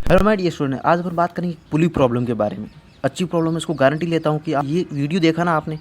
Hello my dear student, आज अपन बात करेंगे पुली प्रॉब्लम के बारे में। अच्छी प्रॉब्लम है, इसको गारंटी लेता हूँ कि आप ये वीडियो देखा ना आपने,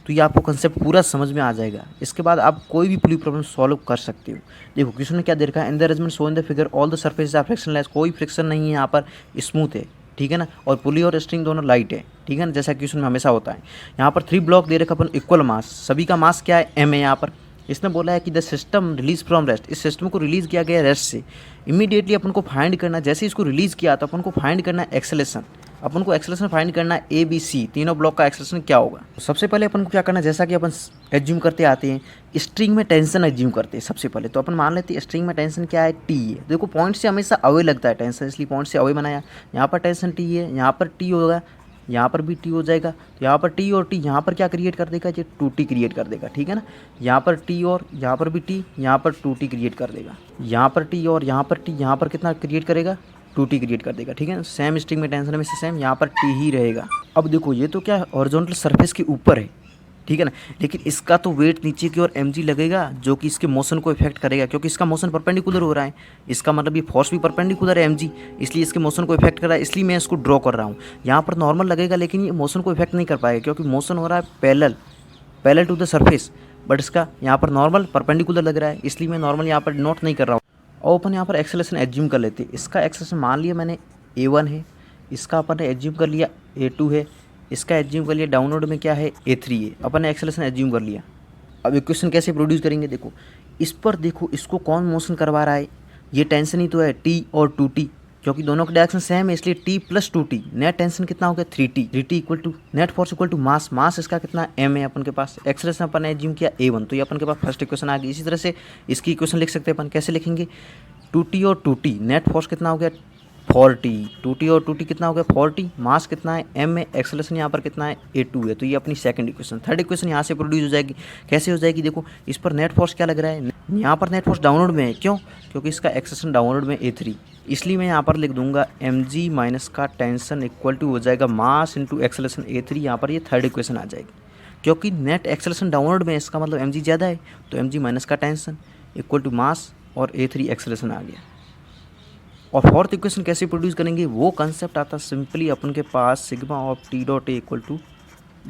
तो ये आपको कंसेप्ट पूरा समझ में आ जाएगा। इसके बाद आप कोई भी पुली प्रॉब्लम सॉल्व कर सकते हो। देखो क्वेश्चन ने क्या दे रखा है, in the arrangement show in the figure all the surface are frictionless, कोई फ्रिक्शन नहीं है यहाँ पर, स्मूथ है, ठीक है ना। और पुली और स्ट्रिंग दोनों लाइट है, ठीक है ना, जैसा क्वेश्चन में हमेशा होता है। यहाँ पर 3 ब्लॉक दे रखा अपन इक्वल मास, सभी का मास क्या है, एम है। यहाँ पर इसने बोला है कि the system release from rest, इस सिस्टम को रिलीज़ किया गया रेस्ट से। इमीडिएटली अपन को फाइंड करना, जैसे इसको रिलीज़ किया तो अपन को फाइंड करना है एक्सेलेरेशन। अपन को एक्सेलेरेशन फाइंड करना है ए बी सी, तीनों ब्लॉक का एक्सेलेरेशन क्या होगा। सबसे पहले अपन को क्या करना है, जैसा कि अपन एज्यूम करते आते हैं, स्ट्रिंग में टेंशन एज्यूम करते हैं। सबसे पहले तो अपन मान लेते हैं स्ट्रिंग में टेंशन क्या है, टी है। देखो पॉइंट से हमेशा अवे लगता है टेंशन, इसलिए पॉइंट से अवे बनाया। यहाँ पर टेंशन टी है, यहाँ पर टी होगा, यहाँ पर भी टी हो जाएगा। तो यहाँ पर टी और टी यहाँ पर क्या क्रिएट कर देगा, ये 2t क्रिएट कर देगा, ठीक है ना। यहाँ पर टी और यहाँ पर भी टी, यहाँ पर 2t क्रिएट कर देगा। यहाँ पर टी और यहाँ पर टी, यहाँ पर कितना क्रिएट करेगा, 2t क्रिएट कर देगा, ठीक है। सेम स्ट्रिंग में टेंशन में से सेम यहाँ पर टी ही रहेगा। अब देखो ये तो क्या है, हॉरिजॉन्टल सरफेस के ऊपर है, ठीक है ना, लेकिन इसका तो वेट नीचे की ओर mg लगेगा, जो कि इसके मोशन को इफेक्ट करेगा, क्योंकि इसका मोशन परपेंडिकुलर हो रहा है। इसका मतलब ये फोर्स भी परपेंडिकुलर है mg, इसलिए इसके मोशन को इफेक्ट कर रहा है, इसलिए मैं इसको ड्रॉ कर रहा हूँ। यहाँ पर नॉर्मल लगेगा, लेकिन ये मोशन को इफेक्ट नहीं कर पाएगा, क्योंकि मोशन हो रहा है parallel to the surface, but इसका यहाँ पर नॉर्मल परपेंडिकुलर लग रहा है, इसलिए मैं नॉर्मल यहाँ पर नोट नहीं कर रहा हूँ। और अपन यहाँ पर एक्सेलरेशन एज्यूम कर लेते हैं। इसका एक्सेलरेशन मान लिया मैंने a1 है, इसका अपन ने एज्यूम कर लिया a2 है, इसका एज्यूम कर लिया डाउनवर्ड में क्या है, a3 है। अपन ने एक्सेलरेशन एज्यूम कर लिया। अब इक्वेशन कैसे प्रोड्यूस करेंगे, देखो इस पर, देखो इसको कौन मोशन करवा रहा है, ये टेंशन ही तो है t और 2t, क्योंकि दोनों के डायरेक्शन सेम है, इसलिए t plus 2t। Net tension कितना हो गया, 3t equal to net force equal to mass इसका कितना m है अपन के पास। एक्सेलरेशन अपन ने एज्यूम किया a1, तो ये अपन के पास फर्स्ट इक्वेशन आ गई। इसी तरह से इसकी इक्वेशन लिख सकते हैं अपन, कैसे लिखेंगे, 2t और 2t, नेट फोर्स कितना हो गया 4t, 2t और 2t कितना हो गया 4t, मास कितना है m है, एक्सेलरेशन यहाँ पर कितना है a2 है। तो ये अपनी सेकंड इक्वेशन। थर्ड इक्वेशन यहाँ से प्रोड्यूस हो जाएगी। कैसे हो जाएगी, देखो इस पर नेट फोर्स क्या लग रहा है, यहाँ पर नेट फोर्स डाउनवर्ड में है, क्यों, क्योंकि इसका एक्सेलरेशन डाउनवर्ड में a3, इसलिए मैं यहाँ पर लिख दूंगा mg माइनस का टेंशन इक्वल टू हो जाएगा मास इंटू एक्सेलरेशन a3। यहाँ पर ये थर्ड इक्वेशन आ जाएगी, क्योंकि नेट एक्सेलरेशन डाउनवर्ड में, इसका मतलब mg ज़्यादा है, तो mg माइनस का टेंशन इक्वल टू मास और a3 एक्सेलरेशन आ गया। और फोर्थ इक्वेशन कैसे प्रोड्यूस करेंगे, वो कंसेप्ट आता सिंपली अपन के पास sigma of T dot A equal to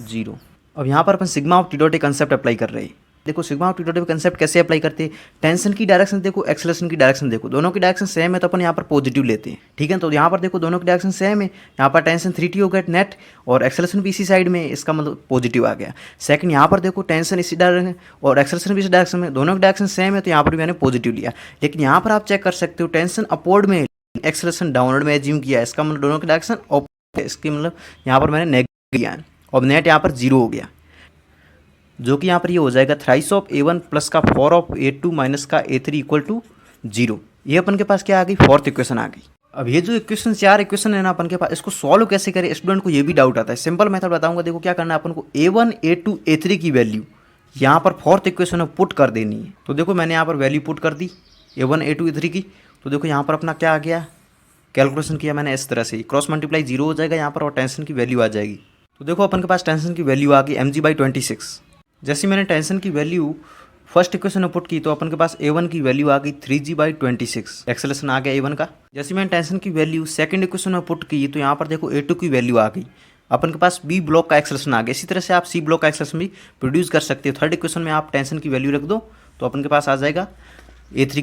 0। अब यहाँ पर अपन sigma of T dot A concept apply कर रहे हैं। देखो sigma of T dot A concept कैसे अप्लाई करते हैं, टेंशन की डायरेक्शन देखो, एक्सेलरेशन की डायरेक्शन देखो, दोनों की डायरेक्शन सेम है, तो अपन यहाँ पर पॉजिटिव लेते हैं, ठीक है। तो यहाँ पर देखो दोनों की डायरेक्शन सेम है, यहाँ पर टेंशन 3t हो गया नेट, और एक्सेलरेशन भी इसी साइड में, इसका मतलब पॉजिटिव आ गया। सेकंड यहाँ पर देखो टेंशन इसी डायरेक्शन और एक्सेलरेशन भी इसी डायरेक्शन में, दोनों की डायरेक्शन सेम है, तो यहाँ पर भी मैंने पॉजिटिव लिया। लेकिन यहाँ पर आप चेक कर सकते हो टेंशन अपवर्ड में, एक्सेलरेशन डाउनवर्ड में एज्यूम किया है, इसका मतलब दोनों के डायरेक्शन ऑपोजिट, इसकी मतलब यहाँ पर मैंने नेगेटिव किया है, और नेट यहाँ पर 0 हो गया, जो कि यहाँ पर ये हो जाएगा थ्राइस ऑफ a1 प्लस का 4 ऑफ a2 माइनस का a3 इक्वल टू 0। ये अपन के पास क्या आ गई, फोर्थ इक्वेशन आ गई। अब ये जो इक्वेशन 4 इक्वेशन है ना अपन के पास, इसको सॉल्व कैसे करें, स्टूडेंट को ये भी डाउट आता है। सिंपल मेथड बताऊंगा। देखो क्या करना है अपन को, a1 a2 a3 की वैल्यू यहाँ पर फोर्थ इक्वेशन में पुट कर देनी है। तो देखो मैंने यहाँ पर वैल्यू पुट कर दी a1 a2 a3 की। तो देखो यहाँ पर अपना क्या आ गया, कैलकुलेशन किया मैंने इस तरह से, क्रॉस मल्टीप्लाई 0 हो जाएगा यहाँ पर, और टेंशन की वैल्यू आ जाएगी। तो देखो अपन के पास टेंशन की वैल्यू आ गई mg/26। जैसे मैंने टेंशन की वैल्यू फर्स्ट इक्वेशन में पुट की, तो अपन के पास a1 की वैल्यू आ गई 3g/26, एक्सेलरेशन आ गया a1 का। जैसे मैंने टेंशन की वैल्यू सेकंड इक्वेशन में पुट की, तो यहाँ पर देखो a2 की वैल्यू आ गई, अपन के पास b ब्लॉक का एक्सेलरेशन आ गया। इसी तरह से आप c ब्लॉक का एक्सेलरेशन भी प्रोड्यूस कर सकते हो। थर्ड इक्वेशन में आप टेंशन की वैल्यू रख दो, तो अपन के पास आ जाएगा a3 की